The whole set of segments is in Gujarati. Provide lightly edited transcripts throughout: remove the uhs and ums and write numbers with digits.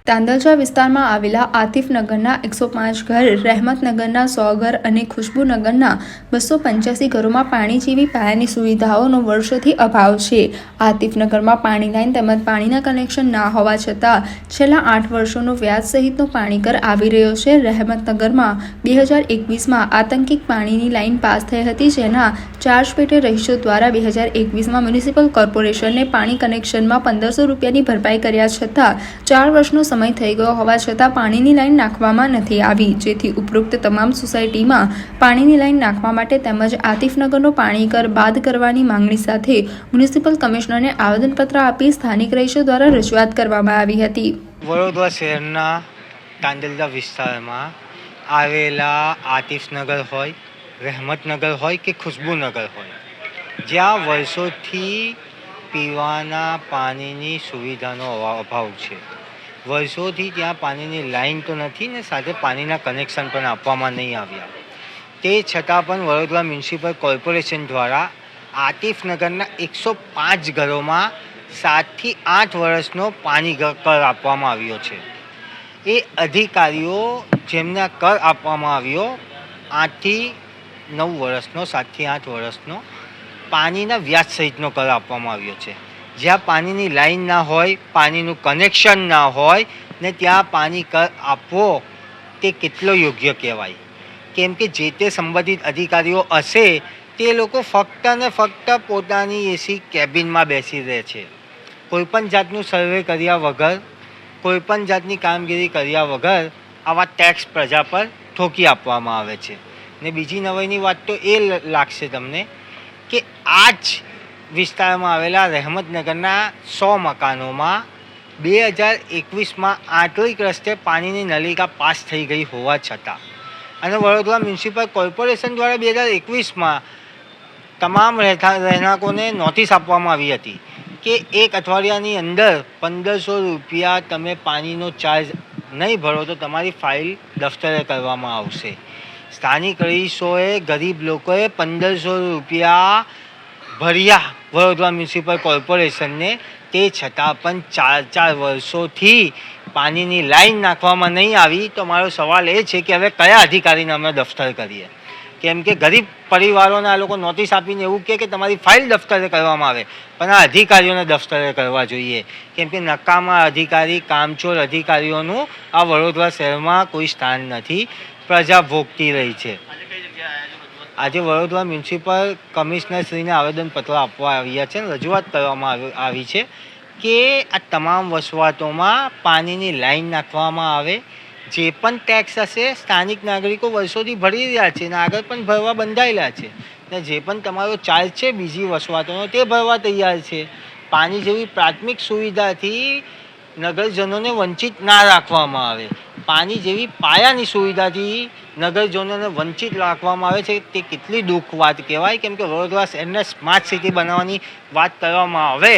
તાંદલજા વિસ્તારમાં આવેલા આતિફનગરના 105 ઘર, રહેમતનગરના 100 ઘર અને ખુશ્બુનગરના 285 ઘરોમાં પાણી જેવી પાયાની સુવિધાઓનો વર્ષોથી અભાવ છે. આતિફનગરમાં પાણી લાઇન તેમજ પાણીના કનેક્શન ના હોવા છતાં છેલ્લા 8 વર્ષોનો વ્યાજ સહિતનો પાણી કર આવી રહ્યો છે. રહેમતનગરમાં 2021માં આતંકિક પાણીની લાઇન પાસ થઈ હતી, જેના ચાર્જ પેટે રહીશો દ્વારા 2021માં મ્યુનિસિપલ કોર્પોરેશનને પાણી કનેક્શનમાં 1500 રૂપિયાની ભરપાઈ કર્યા છતાં 4 વર્ષનો સમય થઈ ગયો હોવા છતાં પાણીની લાઇન નાખવામાં નથી આવી, જેથી ઉપરોક્ત તમામ સોસાયટીમાં પાણીની લાઇન નાખવા માટે તેમજ આતિફનગરનો પાણી કર બાદ કરવાની માંગણી સાથે મ્યુનિસિપલ કમિશનરને આવેદનપત્ર આપી સ્થાનિક રહીશો દ્વારા રજૂઆત કરવામાં આવી હતી. વડોદરા શહેરના તાંદલજા વિસ્તારમાં આવેલા આતિફનગર હોય, રહેમતનગર હોય કે ખુશ્બુનગર હોય, જ્યાં વર્ષોથી પીવાના પાણીની સુવિધાનો અભાવ છે. વર્ષોથી ત્યાં પાણીની લાઈન તો નથી ને સાથે પાણીના કનેક્શન પણ આપવામાં નહીં આવ્યા. તે છતાં પણ વડોદરા મ્યુનિસિપલ કોર્પોરેશન દ્વારા આતિફનગરના 105 ઘરોમાં 7 થી 8 વર્ષનો પાણી કર આપવામાં આવ્યો છે. એ અધિકારીઓ જેમને કર આપવામાં આવ્યો 8 થી 9 વર્ષનો, 7 થી 8 વર્ષનો પાણીના વ્યાજ સહિતનો કર આપવામાં આવ્યો છે. જ્યાં પાણીની લાઈન ના હોય, પાણીનું કનેક્શન ના હોય ને ત્યાં પાણી કર આપવો તે કેટલો યોગ્ય કહેવાય? કેમ કે જે તે સંબંધિત અધિકારીઓ હશે તે લોકો ફક્ત ને ફક્ત પોતાની એસી કેબિનમાં બેસી રહે છે. કોઈપણ જાતનું સર્વે કર્યા વગર, કોઈપણ જાતની કામગીરી કર્યા વગર આવા ટેક્સ પ્રજા પર ઠોકી આપવામાં આવે છે. ને બીજી નવાઈની વાત તો એ લાગશે તમને કે આ જ વિસ્તારમાં આવેલા રહેમતનગરના 100 મકાનોમાં 2021માં આંતરિક રસ્તે પાણીની નલિકા પાસ થઈ ગઈ હોવા છતાં અને વડોદરા મ્યુનિસિપલ કોર્પોરેશન દ્વારા 2021માં તમામ રહેણાંકોને નોટિસ આપવામાં આવી હતી કે એક અઠવાડિયાની અંદર 1500 રૂપિયા તમે પાણીનો ચાર્જ નહીં ભરો તો તમારી ફાઇલ દફતરે કરવામાં આવશે. સ્થાનિક રહીશોએ, ગરીબ લોકોએ 1500 રૂપિયા ભર્યા વડોદરા મ્યુનિસિપલ કોર્પોરેશનને, તે છતાં પણ 4 વર્ષોથી પાણીની લાઈન નાખવામાં નહીં આવી. તો મારો સવાલ એ છે કે હવે કયા અધિકારીને અમે દફતર કરીએ? કેમ કે ગરીબ પરિવારોને આ લોકો નોટિસ આપીને એવું કહે કે તમારી ફાઇલ દફતરે કરવામાં આવે, પણ આ અધિકારીઓને દફતરે કરવા જોઈએ. કેમ કે નકામા અધિકારી, કામચોર અધિકારીઓનું આ વડોદરા શહેરમાં કોઈ સ્થાન નથી. પ્રજા ભોગતી રહી છે. આજે વડોદરા મ્યુનિસિપલ કમિશનરશ્રીને આવેદનપત્ર આપવા આવ્યા છે, રજૂઆત કરવામાં આવી છે કે આ તમામ વસવાટોમાં પાણીની લાઈન નાખવામાં આવે. જે પણ ટેક્સ હશે સ્થાનિક નાગરિકો વર્ષોથી ભરી રહ્યા છે અને આગળ પણ ભરવા બંધાયેલા છે. ને જે પણ તમારો ચાર્જ છે બીજી વસવાટોનો તે ભરવા તૈયાર છે. પાણી જેવી પ્રાથમિક સુવિધાથી નગરજનોને વંચિત ના રાખવામાં આવે. પાણી જેવી પાયાની સુવિધાથી નગરજનોને વંચિત રાખવામાં આવે છે, તે કેટલી દુઃખ વાત કહેવાય. કેમ કે વડોદરા શહેરને સ્માર્ટ સિટી બનાવવાની વાત કરવામાં આવે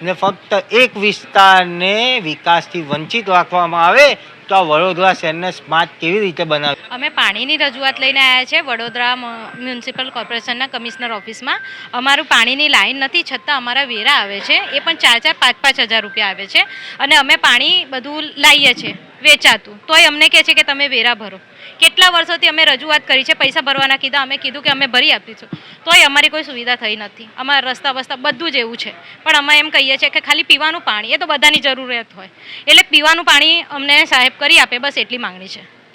ને ફક્ત એક વિસ્તારને વિકાસથી વંચિત રાખવામાં આવે તો આ વડોદરા શહેરને સ્માર્ટ કેવી રીતે બનાવે? અમે પાણીની રજૂઆત લઈને આવ્યા છે વડોદરા મ્યુનિસિપલ કોર્પોરેશનના કમિશનર ઓફિસમાં. અમારું પાણીની લાઈન નથી, છતાં અમારા વેરા આવે છે એ પણ 4-4, 5-5 હજાર રૂપિયા આવે છે અને અમે પાણી બધું લાવીએ છીએ વેચાતું, તોય અમને કહે છે કે તમે વેરા ભરો. કેટલા વર્ષોથી અમે રજૂઆત કરી છે, પૈસા ભરવાના કીધા, અમે કીધું કે અમે ભરી આપીશું, તોય અમારી કોઈ સુવિધા થઈ નથી. અમારા રસ્તા વસ્તા બધું જ એવું છે. પણ અમે એમ કહીએ છીએ કે ખાલી પીવાનું પાણી, એ તો બધાની જરૂરિયાત હોય, એટલે પીવાનું પાણી અમને સાહેબ કરી આપે, બસ એટલી માંગણી છે.